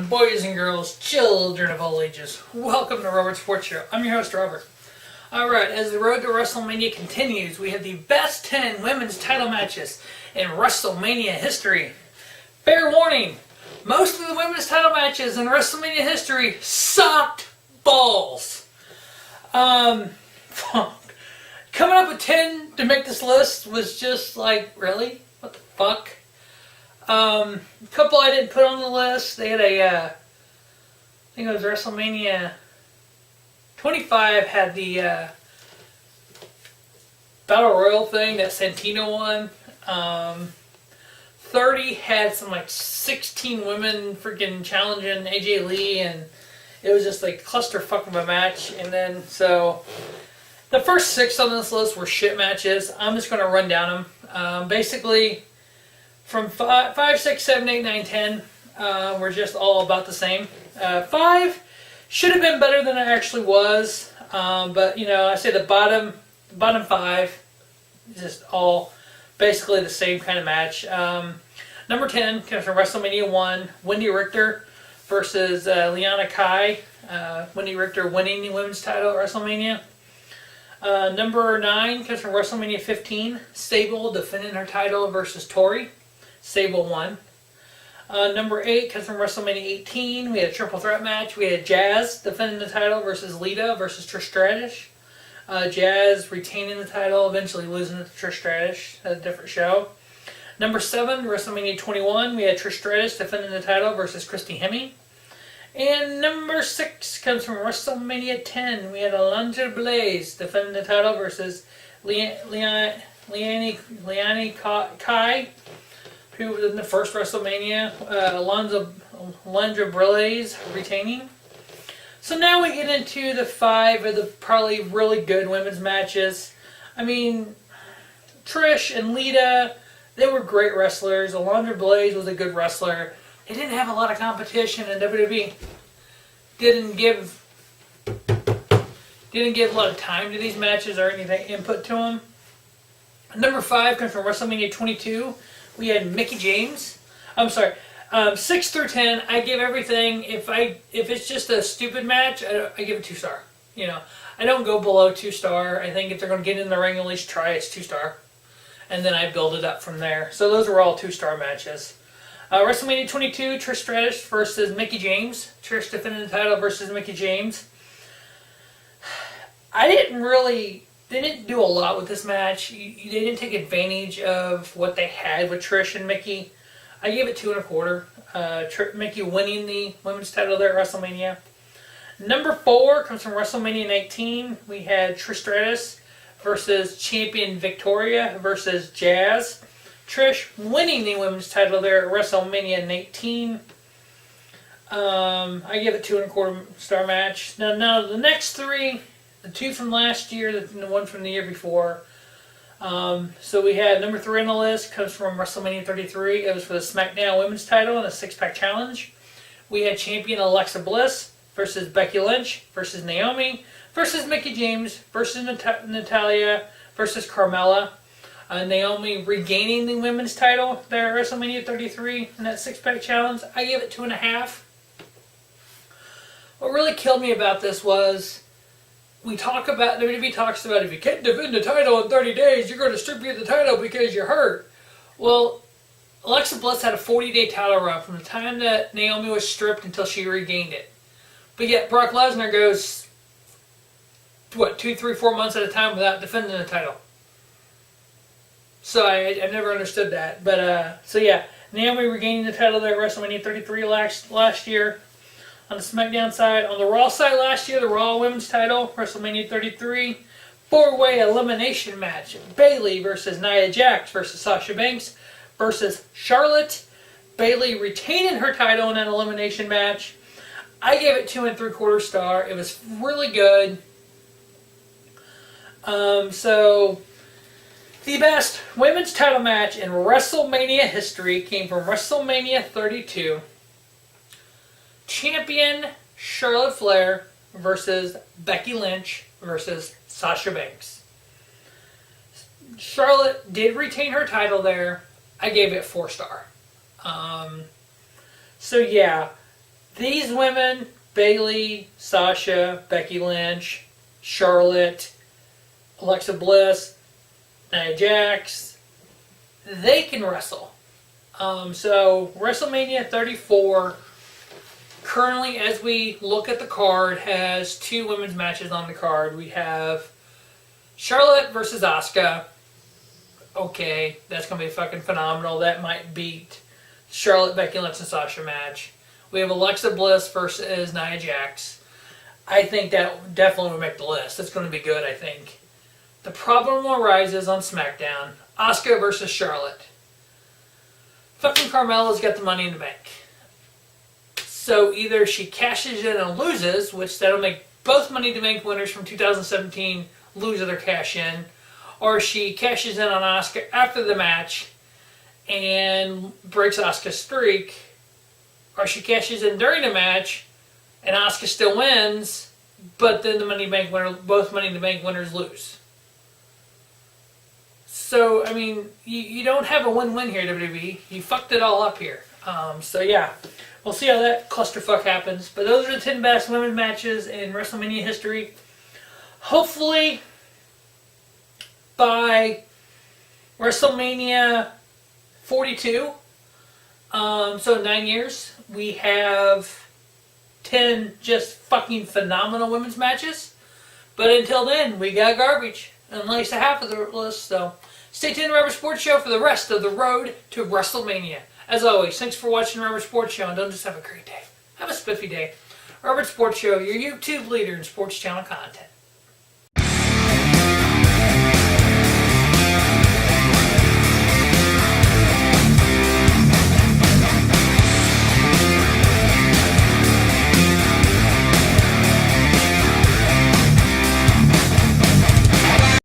boys and girls, children of all ages. Welcome to Robert Sports Show. I'm your host, Robert. Alright, as the road to WrestleMania continues, we have the best 10 women's title matches in WrestleMania history. Fair warning, most of the women's title matches in WrestleMania history sucked balls. Coming up with 10 to make this list was just like, really? What the fuck? A couple I didn't put on the list. They had I think it was WrestleMania 25 had the Battle Royal thing that Santino won. 30 had some like 16 women freaking challenging AJ Lee, and it was just like clusterfuck of a match. And then so the first 6 on this list were shit matches. I'm just going to run down them. Basically, from 5, 6, 7, 8, 9, 10 were just all about the same. 5 should have been better than it actually was, but you know, I say the bottom 5 is just all basically the same kind of match. Number 10 comes from WrestleMania 1, Wendy Richter versus Liana Kai. Wendy Richter winning the women's title at WrestleMania. Number 9 comes from WrestleMania 15, Sable defending her title versus Tori. Sable won. Number 8 comes from WrestleMania 18. We had a triple threat match. We had Jazz defending the title versus Lita versus Trish Stratus. Jazz retaining the title, eventually losing it to Trish Stratus at a different show. Number 7, WrestleMania 21. We had Trish Stratus defending the title versus Christy Hemme. And number 6 comes from WrestleMania 10. We had Alundra Blaze defending the title versus Liani Kai, who was in the first WrestleMania. Alundra Blaze retaining. So now we get into the 5 of the probably really good women's matches. I mean, Trish and Lita, they were great wrestlers. Alundra Blaze was a good wrestler. They didn't have a lot of competition, and WWE didn't give a lot of time to these matches or anything input to them. Number 5 comes from WrestleMania 22. We had Mickie James. I'm sorry, 6 through 10. I give everything. If it's just a stupid match, I give it 2-star. You know, I don't go below 2-star. I think if they're going to get in the ring, at least try it's 2-star, and then I build it up from there. So those were all 2-star matches. WrestleMania 22, Trish Stratus versus Mickie James. Trish defending the title versus Mickie James. They didn't do a lot with this match. They didn't take advantage of what they had with Trish and Mickie. I gave it 2 1/4. Mickie winning the women's title there at WrestleMania. Number 4 comes from WrestleMania 19. We had Trish Stratus versus champion Victoria versus Jazz. Trish winning the women's title there at WrestleMania 19. I give it 2 1/4-star match. Now the next 3, the 2 from last year, the 1 from the year before. So we had number 3 on the list comes from WrestleMania 33. It was for the SmackDown Women's title in a 6-pack challenge. We had champion Alexa Bliss versus Becky Lynch versus Naomi versus Mickie James versus Natalia versus Carmella. Naomi regaining the women's title there at WrestleMania 33 in that 6-pack challenge. I gave it 2.5. What really killed me about this was WWE talks about if you can't defend the title in 30 days, you're going to strip you of the title because you're hurt. Well, Alexa Bliss had a 40-day title run from the time that Naomi was stripped until she regained it. But yet Brock Lesnar goes, 2, 3, 4 months at a time without defending the title. So I've never understood that. But, so yeah, Naomi regaining the title there at WrestleMania 33 last year. On the SmackDown side, on the Raw side last year, the Raw Women's title, WrestleMania 33, 4-way elimination match. Bayley versus Nia Jax versus Sasha Banks versus Charlotte. Bayley retaining her title in that elimination match. I gave it 2 3/4-star. It was really good. So the best women's title match in WrestleMania history came from WrestleMania 32. Champion Charlotte Flair versus Becky Lynch versus Sasha Banks. Charlotte did retain her title there. I gave it 4-star. So yeah, These women, Bayley, Sasha, Becky Lynch, Charlotte, Alexa Bliss, Nia Jax, they can wrestle. So WrestleMania 34, currently as we look at the card, has 2 women's matches on the card. We have Charlotte versus Asuka. Okay, that's going to be fucking phenomenal. That might beat Charlotte, Becky Lynch, and Sasha match. We have Alexa Bliss versus Nia Jax. I think that definitely will make the list. That's going to be good, I think. The problem arises on SmackDown. Asuka versus Charlotte. Fucking Carmella's got the Money in the Bank. So either she cashes in and loses, which that'll make both Money in the Bank winners from 2017 lose their cash in, or she cashes in on Asuka after the match and breaks Asuka's streak, or she cashes in during the match and Asuka still wins, but then the Money in the Bank winner, both Money in the Bank winners lose. So, I mean, you don't have a win-win here, WWE. You fucked it all up here. So, yeah. We'll see how that clusterfuck happens. But those are the 10 best women's matches in WrestleMania history. Hopefully, by WrestleMania 42, so 9 years, we have 10 just fucking phenomenal women's matches. But until then, we got garbage. And at least a half of the list, so stay tuned to Rubber Sports Show for the rest of the road to WrestleMania. As always, thanks for watching Rubber Sports Show, and don't just have a great day. Have a spiffy day. Rubber Sports Show, your YouTube leader in sports channel content.